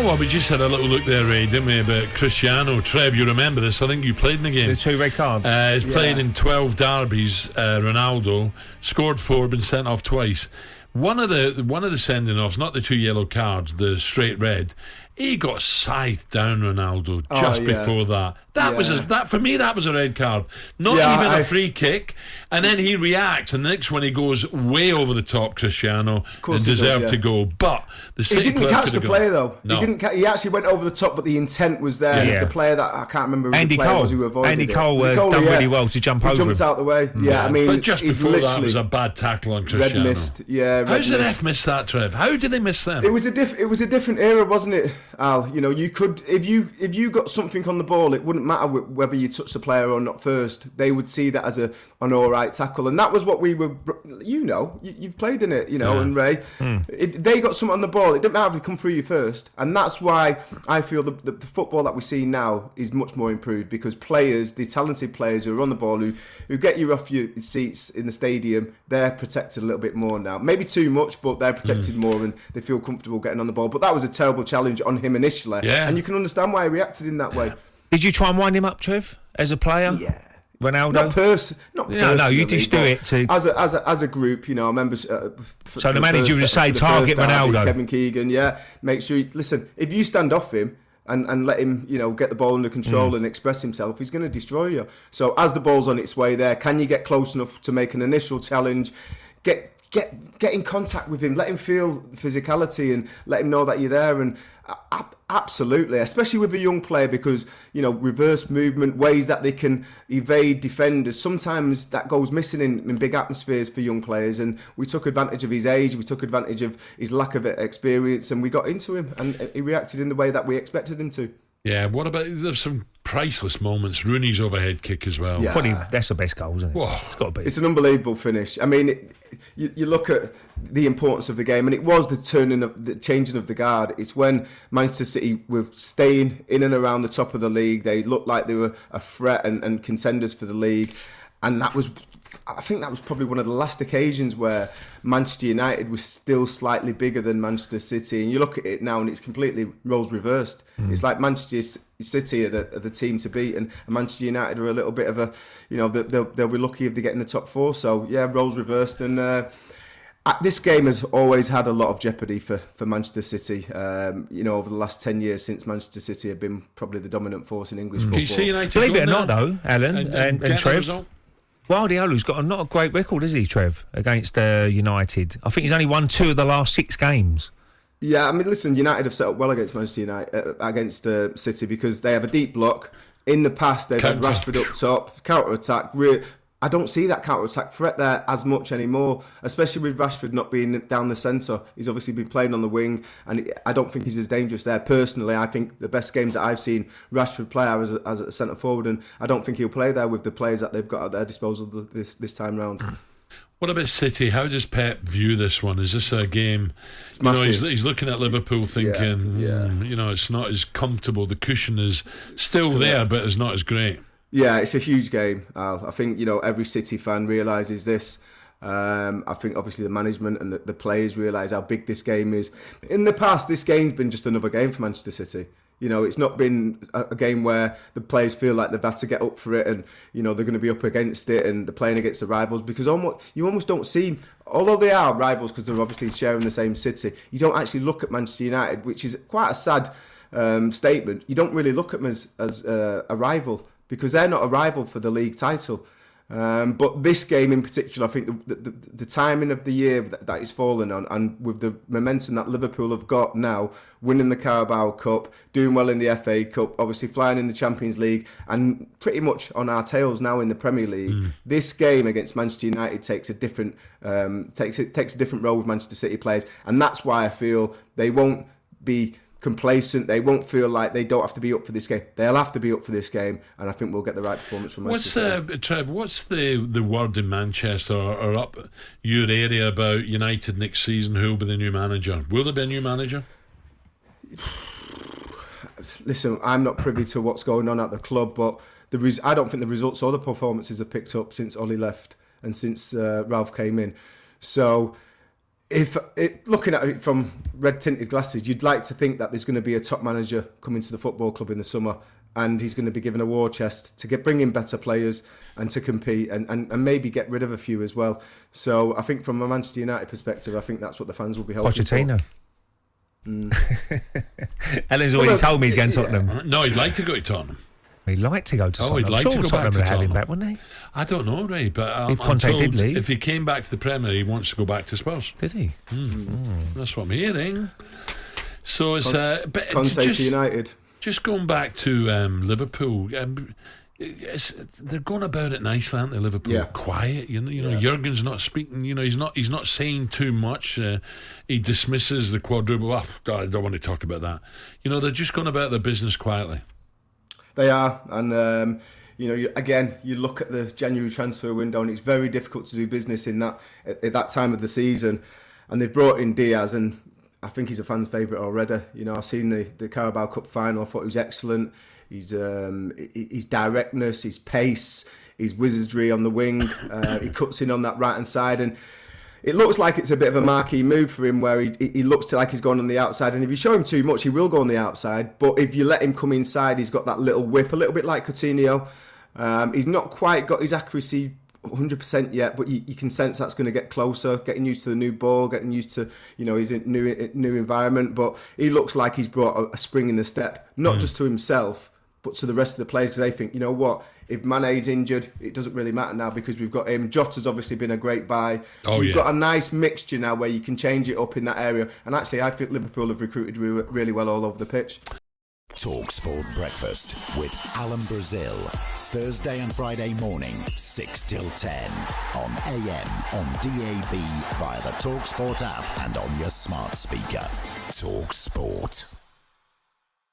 what? We just had a little look there, Ray, didn't we, about Cristiano. Trev, you remember this? I think you played in the game. The 2 red cards. He's played in 12 derbies. Ronaldo scored 4, been sent off twice. One of the sending offs, not the 2 yellow cards, the straight red. He got scythed down Ronaldo just before that. For me, that was a red card. Not even a free kick. And then he reacts, and the next one he goes way over the top, Cristiano, and deserved to go. But the City he didn't catch the play though. No. He actually went over the top, but the intent was there. Yeah. The player that I can't remember who Andy the player Cole. was who avoided Andy it. Cole done really well to jump over him. Jumped out the way. Yeah, I mean, but just before that was a bad tackle on Cristiano. Red missed. Yeah. How's the ref miss that, Trev? How did they miss them? It was a different era, wasn't it, Al? You know, you could if you got something on the ball, it wouldn't matter whether you touched the player or not first. They would see that as an all right tackle, and that was what we were. You know, you've played in it, you know, and Ray. If they got something on the ball, it didn't matter if they come through you first, and that's why I feel the football that we see now is much more improved because players, the talented players who are on the ball, who get you off your seats in the stadium, they're protected a little bit more now. Maybe too much, but they're protected more and they feel comfortable getting on the ball. But that was a terrible challenge on him initially, and you can understand why he reacted in that way. Did you try and wind him up, Trev, as a player? Yeah. Ronaldo? Not personally. No, you just do it to... As a group, you know, I remember... so the manager would say, target Ronaldo. Kevin Keegan, make sure... Listen, if you stand off him and let him, you know, get the ball under control and express himself, he's going to destroy you. So as the ball's on its way there, can you get close enough to make an initial challenge? Get in contact with him, let him feel physicality and let him know that you're there. And absolutely, especially with a young player, because, you know, reverse movement, ways that they can evade defenders, sometimes that goes missing in big atmospheres for young players. And we took advantage of his age, we took advantage of his lack of experience, and we got into him, and he reacted in the way that we expected him to. Yeah, what about, there's some priceless moments. Rooney's overhead kick as well. Yeah. Probably, that's the best goal, isn't it? Whoa. It's got to be. It's an unbelievable finish. I mean, you look at the importance of the game, and it was the changing of the guard. It's when Manchester City were staying in and around the top of the league. They looked like they were a threat and contenders for the league, and I think that was probably one of the last occasions where Manchester United was still slightly bigger than Manchester City. And you look at it now and it's completely roles reversed. It's like Manchester City are the team to beat, and Manchester United are a little bit of a, you know, they'll be lucky if they get in the top 4. So, yeah, roles reversed. And this game has always had a lot of jeopardy for Manchester City, you know, over the last 10 years since Manchester City have been probably the dominant force in English football. Believe it or not, though, Alan and Trev, Guardiola's got not a great record, is he, Trev, against United? I think he's only won 2 of the last 6 games. Yeah, I mean, listen, United have set up well against Manchester United, against City, because they have a deep block. In the past, they've had Rashford up top, counter-attack. I don't see that counter-attack threat there as much anymore, especially with Rashford not being down the centre. He's obviously been playing on the wing, and I don't think he's as dangerous there. Personally, I think the best games that I've seen Rashford play are as a centre-forward, and I don't think he'll play there with the players that they've got at their disposal this time round. What about City? How does Pep view this one? Is this a game? You know, he's looking at Liverpool thinking, you know, it's not as comfortable. The cushion is still there, but it's not as great. Yeah, it's a huge game, Al. I think, you know, every City fan realises this. I think obviously the management and the players realise how big this game is. In the past, this game's been just another game for Manchester City. You know, it's not been a game where the players feel like they've had to get up for it and, you know, they're going to be up against it and they're playing against the rivals, because you almost don't see, although they are rivals because they're obviously sharing the same city, you don't actually look at Manchester United, which is quite a sad statement. You don't really look at them as a rival, because they're not a rival for the league title. But this game in particular, I think the timing of the year that it's fallen on, and with the momentum that Liverpool have got now, winning the Carabao Cup, doing well in the FA Cup, obviously flying in the Champions League, and pretty much on our tails now in the Premier League. This game against Manchester United takes a different role with Manchester City players, and that's why I feel they won't be complacent. They won't feel like they don't have to be up for this game. They'll have to be up for this game, and I think we'll get the right performance from Manchester City. Trev, what's the word in Manchester or up your area about United next season? Who will be the new manager? Will there be a new manager? Listen, I'm not privy to what's going on at the club, but I don't think the results or the performances have picked up since Ollie left and since Ralph came in. So Looking at it from red-tinted glasses, you'd like to think that there's going to be a top manager coming to the football club in the summer, and he's going to be given a war chest to bring in better players and to compete and maybe get rid of a few as well. So I think from a Manchester United perspective, I think that's what the fans will be hoping Pochettino. Ellen's already told me he's going to Tottenham. No, he'd like to go to Tottenham. He'd like to go to Tottenham. He'd like to go Tottenham back to would have him Tottenham. back, wouldn't he? I don't know, Ray, but If Conte did leave. if he came back to the Premier, he wants to go back to Spurs. Did he? That's what I'm hearing. So it's Conte to United. Just going back to Liverpool, they're going about it nicely, aren't they? Liverpool, Yeah. quiet. You know, Jurgen's not speaking. You know, he's not saying too much. He dismisses the quadruple. Oh, I don't want to talk about that. You know, they're just going about their business quietly. They are, and you look at the January transfer window, and it's very difficult to do business in that at that time of the season. And they've brought in Diaz, and I think he's a fan's favourite already. You know, I've seen the Carabao Cup final. I thought he was excellent. His directness, his pace, his wizardry on the wing. He cuts in on that right hand side, and it looks like it's a bit of a marquee move for him, where he looks like he's going on the outside. And if you show him too much, he will go on the outside. But if you let him come inside, he's got that little whip, a little bit like Coutinho. He's not quite got his accuracy 100% yet, but you can sense that's going to get closer, getting used to the new ball, getting used to his new environment. But he looks like he's brought a spring in the step, not just to himself, but to the rest of the players, because they think, you know what, if Mane's injured, it doesn't really matter now because we've got him. Jota's obviously been a great buy. So you've got a nice mixture now where you can change it up in that area. And actually, I think Liverpool have recruited really well all over the pitch. talkSPORT Breakfast with Alan Brazil. Thursday and Friday morning, 6 till 10. On AM, on DAB, via the talkSPORT app and on your smart speaker. talkSPORT.